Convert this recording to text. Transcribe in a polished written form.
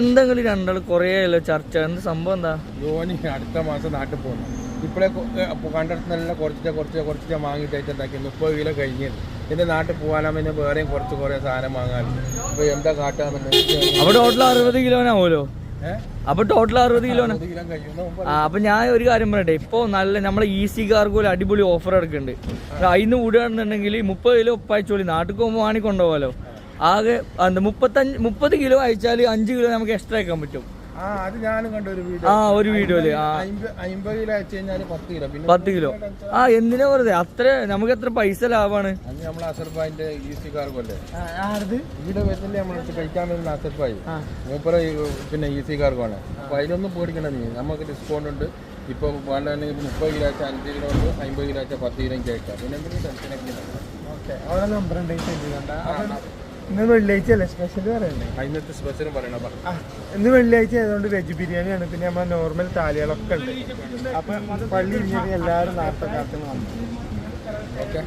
എന്തെങ്കിലും രണ്ടാൾ കുറേ അല്ലോ ചർച്ച, എന്ത് സംഭവം എന്താ? ധോണി അടുത്ത മാസം നാട്ടിൽ പോകുന്നു. ഇപ്പോഴേ കണ്ടിടത്തുനിന്നെല്ലാം കുറച്ച് വാങ്ങിയിട്ട് എന്താക്കി 30 കിലോ കഴിഞ്ഞത്. എൻ്റെ നാട്ടിൽ പോകാനാ പിന്നെ വേറെയും കുറേ സാധനം വാങ്ങാറുണ്ട്. അപ്പോൾ എന്താ കാട്ടാമെന്ന് അപ്പോൾ ടോട്ടൽ 60 കിലോനാവുമല്ലോ. അപ്പൊ ടോട്ടൽ 60 കിലോനാ. അപ്പൊ ഞാൻ ഒരു കാര്യം പറയട്ടെ, ഇപ്പൊ നല്ല നമ്മളെ ഈസി കാർഗോയിൽ അടിപൊളി ഓഫർ എടുക്കുന്നുണ്ട്. അതിന് കൂടുകയാണെന്നുണ്ടെങ്കിൽ 30 കിലോ ഒപ്പയച്ചോളി, നാട്ടിൽ പോകുമ്പോൾ വാങ്ങി കൊണ്ടുപോകാലോ. ആകെ 30 കിലോ അയച്ചാൽ 5 കിലോ നമുക്ക് എക്സ്ട്രാ ആക്കാൻ പറ്റും. അത് ഞാനും കണ്ട ഒരു വീഡിയോയില് 50 കിലോ അയച്ചു കഴിഞ്ഞാൽ 10 കിലോ. എന്തിനാ വെറുതെ അത്ര, നമുക്ക് എത്ര പൈസ ലാഭമാണ്. നമ്മൾ അസർബായിന്റെ ഈസി കാർഗോ അല്ലേ ഇവിടെ വരുന്നില്ലേ, നമ്മൾ കഴിക്കാൻ വരുന്ന അസർബായി മൂപ്പറ പിന്നെ ഈസി കാർഗോ ആണ്. അപ്പൊ അതിലൊന്നും പേടിക്കണ്ട, നീ നമുക്ക് ഡിസ്കൗണ്ട് ഉണ്ട്. ഇപ്പൊ വേണ്ടെങ്കിൽ 30 കിലോ അയച്ചാൽ 5 കിലോ ഉണ്ട്, 50 കിലോ അയച്ചാൽ 10 കിലോ കഴിക്കാം. പിന്നെ എന്തെങ്കിലും ടെൻഷനൊക്കെ ഇന്ന് വെള്ളിയാഴ്ച അല്ലേ സ്പെഷ്യൽ പറയണ്ടേ? ഇന്നത്തെ സ്പെഷ്യലും പറയണം. ഇന്ന് വെള്ളിയാഴ്ച ആയതുകൊണ്ട് വെജ് ബിരിയാണിയാണ്. പിന്നെ നമ്മളെ നോർമൽ താലികളൊക്കെ ഉണ്ട്. അപ്പൊ പള്ളി എല്ലാവരും നാട്ടിൽ കാത്തുനിന്ന് വന്നു. ഓക്കെ.